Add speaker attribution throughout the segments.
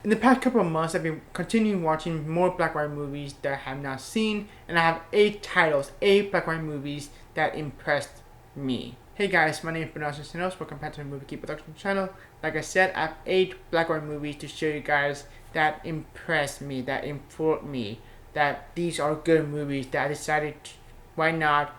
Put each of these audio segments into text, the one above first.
Speaker 1: In the past couple of months, I've been continuing watching more black and white movies that I have not seen, and I have 8 black and white movies that impressed me. Hey guys, my name is Bernardo Sinos. Welcome back to the Movie Key Production channel. Like I said, I have 8 black and white movies to show you guys that impressed me, that informed me, that these are good movies that I decided why not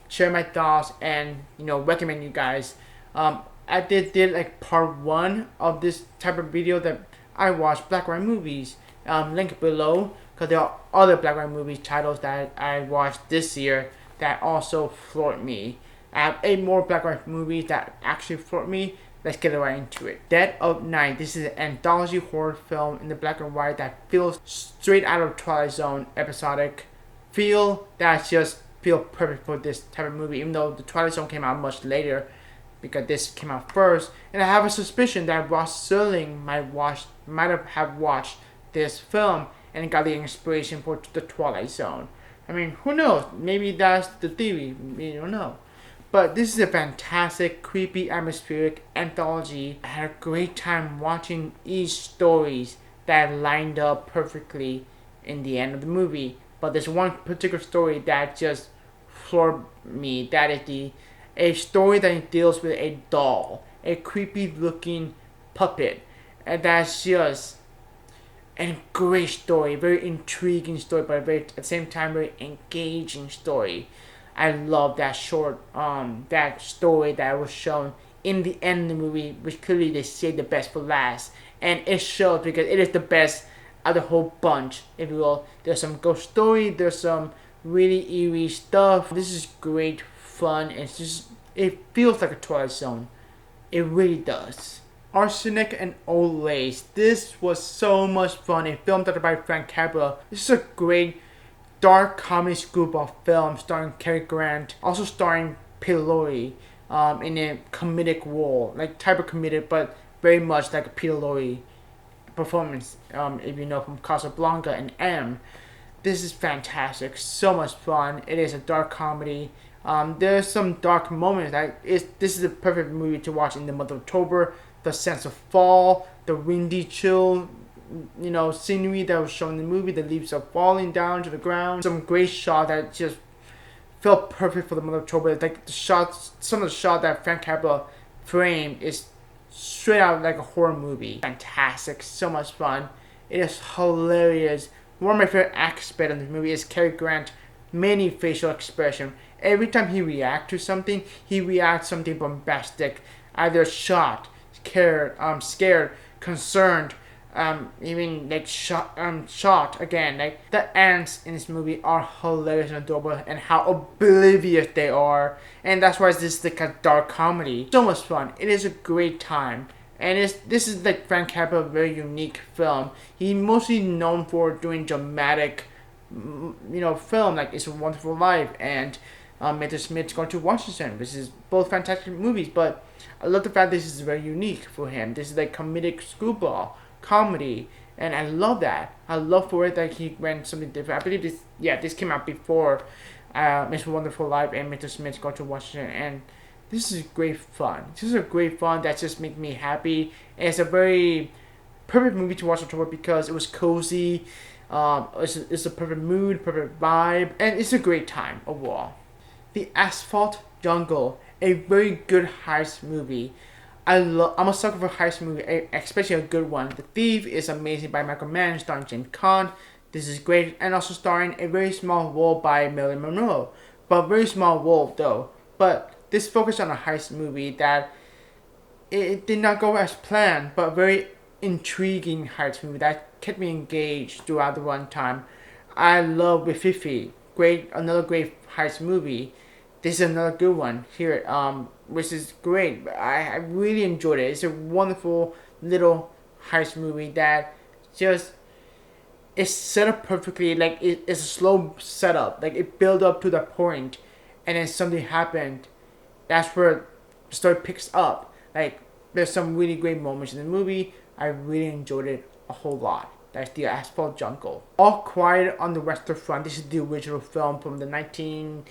Speaker 1: share my thoughts and recommend you guys. I did like part 1 of this type of video that I watched black and white movies. Link below, because there are other black and white movie titles that I watched this year that also floored me. I have 8 more black and white movies that actually floored me. Let's get right into it. Dead of Night. This is an anthology horror film in the black and white that feels straight out of Twilight Zone episodic feel that just feel perfect for this type of movie, even though the Twilight Zone came out much later, because this came out first. And I have a suspicion that Ross Serling might have watched this film and got the inspiration for the Twilight Zone. I mean, who knows? Maybe that's the theory. We don't know. But this is a fantastic, creepy, atmospheric anthology. I had a great time watching each stories that lined up perfectly in the end of the movie. But there's one particular story that just floored me. That is a story that deals with a doll, a creepy looking puppet, and that's just a great story, very intriguing story, but at the same time very engaging story. I love that that story that was shown in the end of the movie, which clearly they saved the best for last, and it shows because it is the best of the whole bunch, if you will. There's some ghost story, there's some really eerie stuff. This is great fun, and it feels like a Twilight Zone. It really does. Arsenic and Old Lace. This was so much fun. A film directed by Frank Capra. This is a great dark comedy screwball film starring Cary Grant, also starring Peter Lorre in a comedic role, like type of comedic, but very much like a Peter Lorre performance. If you know from Casablanca and M. This is fantastic, so much fun. It is a dark comedy. There's some dark moments. This is a perfect movie to watch in the month of October. The sense of fall, the windy chill, scenery that was shown in the movie. The leaves are falling down to the ground. Some great shot that just felt perfect for the month of October. Like some of the shot that Frank Capra framed is straight out like a horror movie. Fantastic, so much fun. It is hilarious. One of my favorite aspects of the movie is Cary Grant's many facial expression. Every time he reacts to something, he reacts something bombastic, either shocked, scared, concerned, even like shocked again. Like the ants in this movie are hilarious and adorable, and how oblivious they are, and that's why this is like a dark comedy. So much fun. It is a great time. And this is like Frank Capra, a very unique film. He's mostly known for doing dramatic, film like It's a Wonderful Life and Mr. Smith's Going to Washington, which is both fantastic movies. But I love the fact this is very unique for him. This is like comedic screwball comedy, and I love that. I love for it that he went something different. I believe this came out before Mr. Wonderful Life and Mr. Smith's Going to Washington, and this is great fun. This is a great fun that just makes me happy. And it's a very perfect movie to watch in October because it was cozy. It's a perfect mood, perfect vibe, and it's a great time overall. The Asphalt Jungle, a very good heist movie. I'm a sucker for heist movie, especially a good one. The Thief is amazing by Michael Mann, starring James Caan. This is great, and also starring a very small role by Marilyn Monroe, but very small role though. But this focused on a heist movie that it did not go as planned, but very intriguing heist movie that kept me engaged throughout the runtime. I love Rififi, another great heist movie. This is another good one here, which is great. I really enjoyed it. It's a wonderful little heist movie that just is set up perfectly. Like it's a slow setup. Like it built up to the point, and then something happened. That's where the story picks up. Like there's some really great moments in the movie. I really enjoyed it a whole lot. That's The Asphalt Jungle. All Quiet on the Western Front. This is the original film from the 1930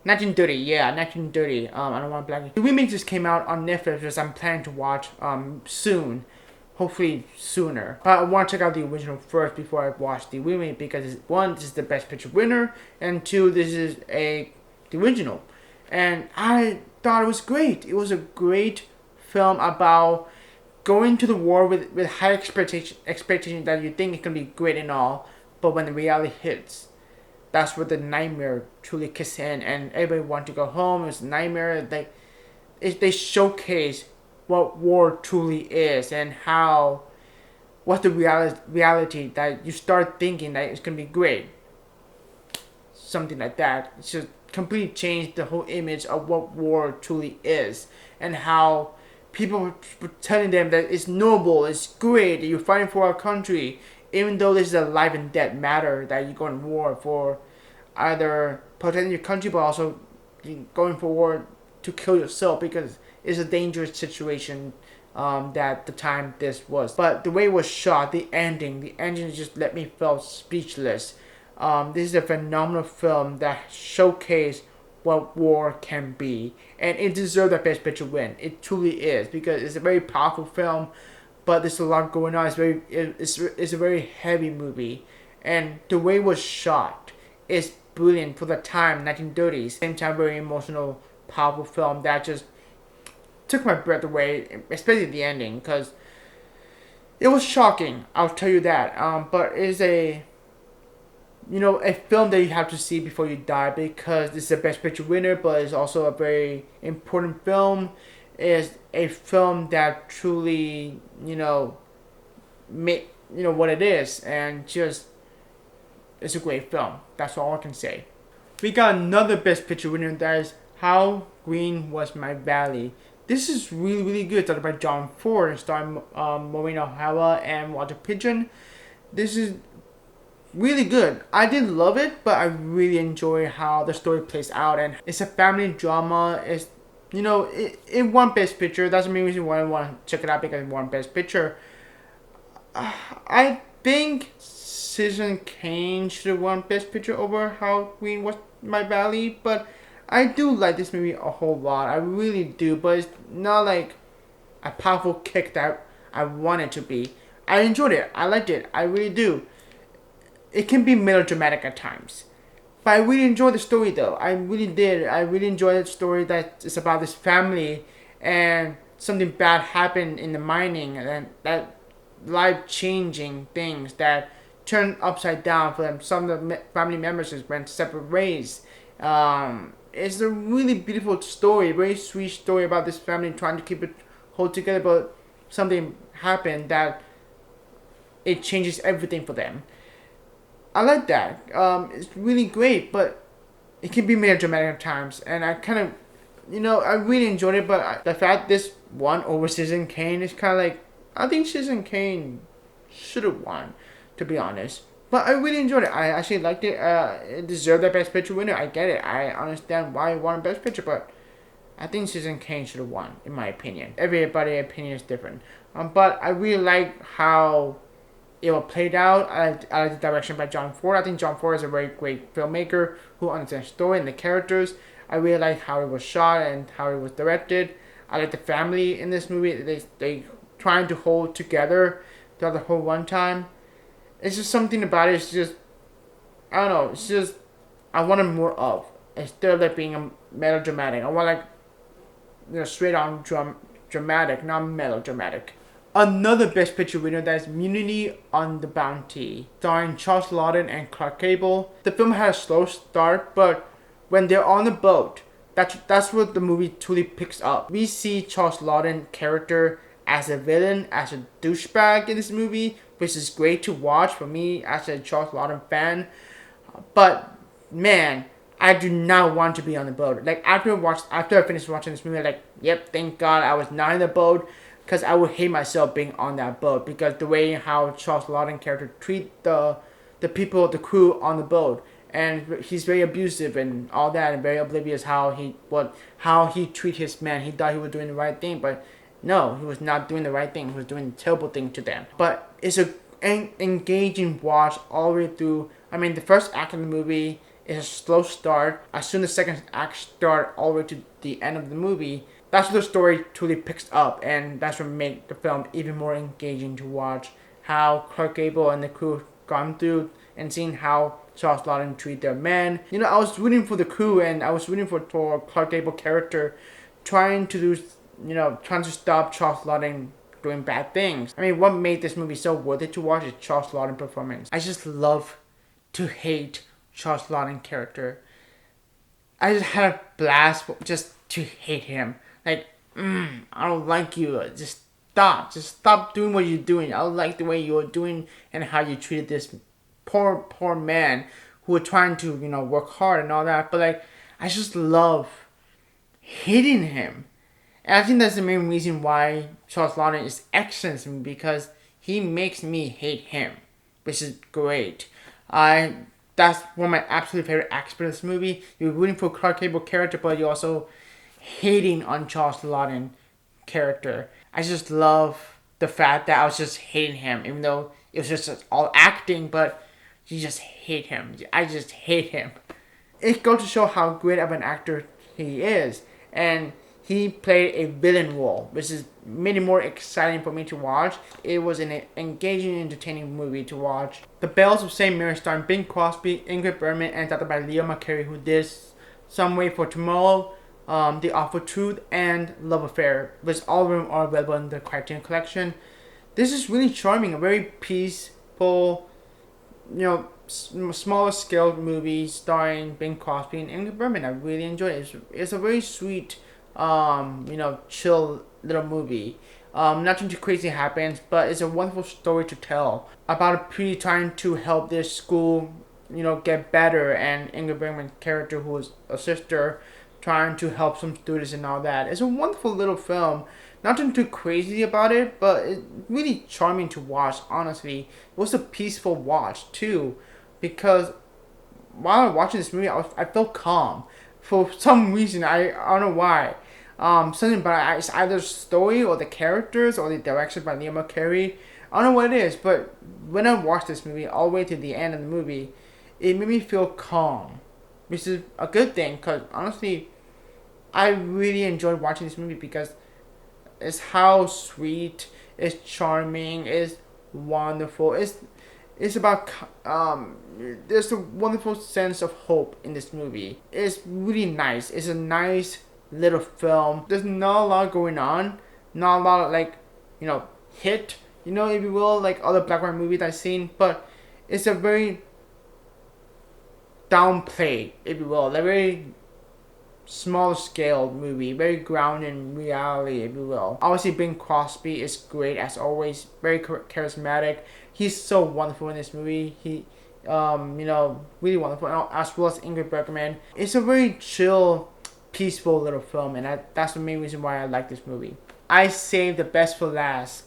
Speaker 1: 1930, yeah, 1930. I don't want black. The remake just came out on Netflix, which I'm planning to watch soon, hopefully sooner. But I want to check out the original first before I watch the remake because one, this is the Best Picture winner, and two, this is the original, and I thought it was great. It was a great film about going to the war with high expectation that you think it can be great and all, but when the reality hits, that's where the nightmare truly kicks in, and everybody want to go home. It's a nightmare. They showcase what war truly is and how what's the reality that you start thinking that it's gonna be great. Something like that. It's just completely changed the whole image of what war truly is and how people were telling them that it's noble, it's great, that you're fighting for our country, even though this is a life and death matter that you go in war for either protecting your country but also going for war to kill yourself because it's a dangerous situation that the time this was. But the way it was shot, the ending just let me feel speechless. This is a phenomenal film that showcased what war can be, and it deserves that Best Picture win. It truly is because it's a very powerful film, but there's a lot going on. It's a very heavy movie, and the way it was shot is brilliant for the time, 1930s. Same time, very emotional, powerful film that just took my breath away, especially the ending, because it was shocking. I'll tell you that. But it's a film that you have to see before you die because this is a Best Picture winner, but it's also a very important film. It's a film that truly, make what it is, and just it's a great film. That's all I can say. We got another Best Picture winner, that is How Green Was My Valley. This is really, really good. Directed by John Ford and starring Maureen O'Hara and Walter Pidgeon. This is really good. I did love it, but I really enjoy how the story plays out, and it's a family drama. It's it won Best Picture. That's the main reason why I want to check it out, because it won Best Picture. I think Citizen Kane should have won Best Picture over How Green Was My Valley, but I do like this movie a whole lot. I really do, but it's not like a powerful kick that I want it to be. I enjoyed it. I liked it. I really do. It can be melodramatic at times, but I really enjoyed the story though. I really did. I really enjoyed the story that is about this family and something bad happened in the mining, and that life-changing things that turned upside down for them. Some of the family members just went separate ways. It's a really beautiful story, very sweet story about this family trying to keep it hold together, but something happened that it changes everything for them. I like that. It's really great, but it can be melodramatic at times, and I kind of, I really enjoyed it. But the fact this won over Citizen Kane is kind of like, I think Citizen Kane should have won, to be honest. But I really enjoyed it. I actually liked it. It deserved that Best Picture winner. I get it. I understand why it won Best Picture, but I think Citizen Kane should have won, in my opinion. Everybody's opinion is different. But I really like how it was played out. I like the direction by John Ford. I think John Ford is a very great filmmaker who understands the story and the characters. I really like how it was shot and how it was directed. I like the family in this movie. They trying to hold together throughout the whole runtime. It's just something about it. It's just, I don't know. It's just, I wanted more of, instead of like being a melodramatic. I want straight on dramatic, not melodramatic. Another Best Picture winner, that is Immunity on the Bounty, starring Charles Laughton and Clark Gable. The film had a slow start, but when they're on the boat, that's what the movie truly picks up. We see Charles Laughton character as a villain, as a douchebag in this movie, which is great to watch for me as a Charles Laughton fan. But man, I do not want to be on the boat. Like after I finished watching this movie, like, yep, thank God I was not in the boat, because I would hate myself being on that boat, because the way how Charles Laughton character treat the people, the crew on the boat, and he's very abusive and all that, and very oblivious how he treat his men. He thought he was doing the right thing, but no, he was not doing the right thing. He was doing a terrible thing to them. But it's an engaging watch all the way through. I mean, the first act of the movie is a slow start. As soon as the second act start all the way to the end of the movie, that's where the story truly picks up, and that's what made the film even more engaging to watch. How Clark Gable and the crew gone through, and seeing how Charles Lawton treat their men. I was rooting for the crew, and I was rooting for Clark Gable character trying to do, trying to stop Charles Lawton doing bad things. I mean, what made this movie so worth it to watch is Charles Lawton performance. I just love to hate Charles Lawton character. I just had a blast just to hate him. Like, I don't like you. Just stop. Just stop doing what you're doing. I don't like the way you're doing and how you treated this poor man who were trying to, work hard and all that. But like, I just love hating him. And I think that's the main reason why Charles Lawton is excellent to me, because he makes me hate him, which is great. That's one of my absolute favorite aspects of this movie. You're rooting for Clark Gable character, but you're also hating on Charles Lawton character. I just love the fact that I was just hating him, even though it was just all acting, but you just hate him. I just hate him. It goes to show how great of an actor he is, and he played a villain role, which is made it more exciting for me to watch. It was an engaging, entertaining movie to watch. The Bells of St. Mary, starring Bing Crosby, Ingrid Bergman, and directed by Leo McCarey, who did Some Way for Tomorrow, The Awful Truth, and Love Affair, which all of them are available in the Criterion Collection. This is really charming, a very peaceful, smaller scale movie starring Bing Crosby and Ingrid Bergman. I really enjoyed it. It's a very sweet, chill little movie. Nothing too crazy happens, but it's a wonderful story to tell about a pre trying to help their school, get better, and Ingrid Bergman's character, who is a sister, trying to help some students and all that. It's a wonderful little film. Nothing too crazy about it, but it's really charming to watch, honestly. It was a peaceful watch, too, because while I'm watching this movie, I felt calm. For some reason, I don't know why. Something about it's either the story or the characters or the direction by Leo McCarey. I don't know what it is, but when I watched this movie all the way to the end of the movie, it made me feel calm, which is a good thing, because honestly, I really enjoyed watching this movie because it's how sweet, it's charming, it's wonderful. It's about there's a wonderful sense of hope in this movie. It's really nice. It's a nice little film. There's not a lot going on, not a lot of hit, if you will, like other black and white movies I've seen, but it's a very downplayed, if you will, a very small scale movie, very grounded in reality, if you will. Obviously, Bing Crosby is great as always, very charismatic. He's so wonderful in this movie. He, really wonderful, as well as Ingrid Bergman. It's a very chill, peaceful little film, and that's the main reason why I like this movie. I saved the best for last.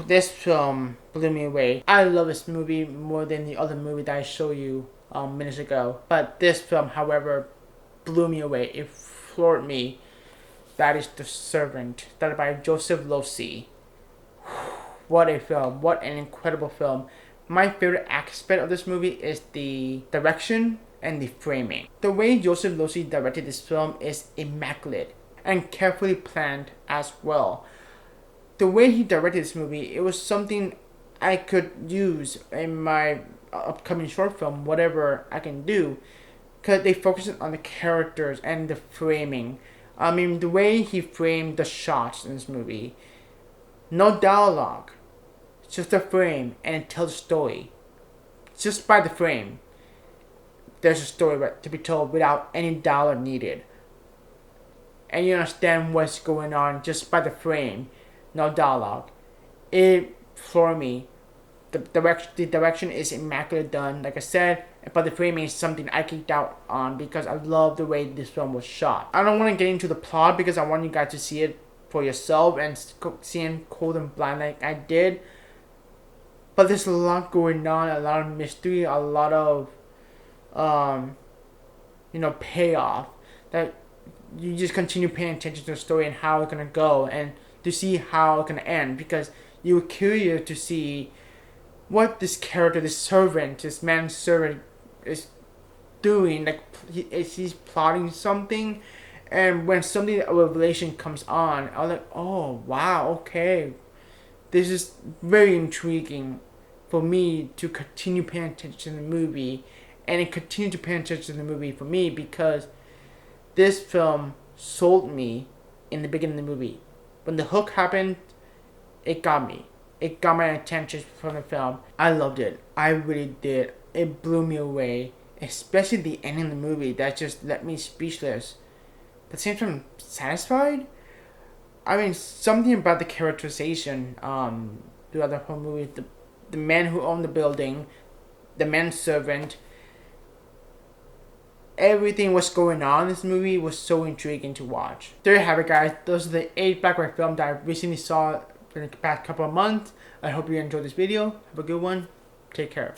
Speaker 1: This film blew me away. I love this movie more than the other movie that I showed you minutes ago, but this film, however, blew me away. It floored me. That is The Servant, directed by Joseph Losey. What a film. What an incredible film. My favorite aspect of this movie is the direction and the framing. The way Joseph Losey directed this film is immaculate and carefully planned as well. The way he directed this movie, it was something I could use in my upcoming short film, whatever I can do, because they focus on the characters and the framing. I mean, the way he framed the shots in this movie. No dialogue. It's just a frame, and it tells a story. Just by the frame, there's a story to be told without any dialogue needed. And you understand what's going on just by the frame. No dialogue. It floored me. The direction is immaculately done, like I said, but the framing is something I geeked out on because I love the way this film was shot. I don't want to get into the plot because I want you guys to see it for yourself and seeing Cold and Blind like I did. But there's a lot going on, a lot of mystery, a lot of, payoff that you just continue paying attention to the story and how it's gonna go and to see how it's gonna end because you're curious to see what this character, this servant, this man's servant is doing, like he's plotting something, and when something a revelation comes on, I was like, oh wow, okay, this is very intriguing for me to continue paying attention to the movie, and it continued to pay attention to the movie for me because this film sold me in the beginning of the movie. When the hook happened, it got me. It got my attention from the film. I loved it. I really did. It blew me away. Especially the ending of the movie. That just left me speechless. But at the same time, satisfied? I mean, something about the characterization throughout the whole movie. The man who owned the building, the manservant, everything was going on in this movie was so intriguing to watch. There you have it, guys. Those are the 8 black and white films that I recently saw in the past couple of months. I hope you enjoyed this video. Have a good one. Take care.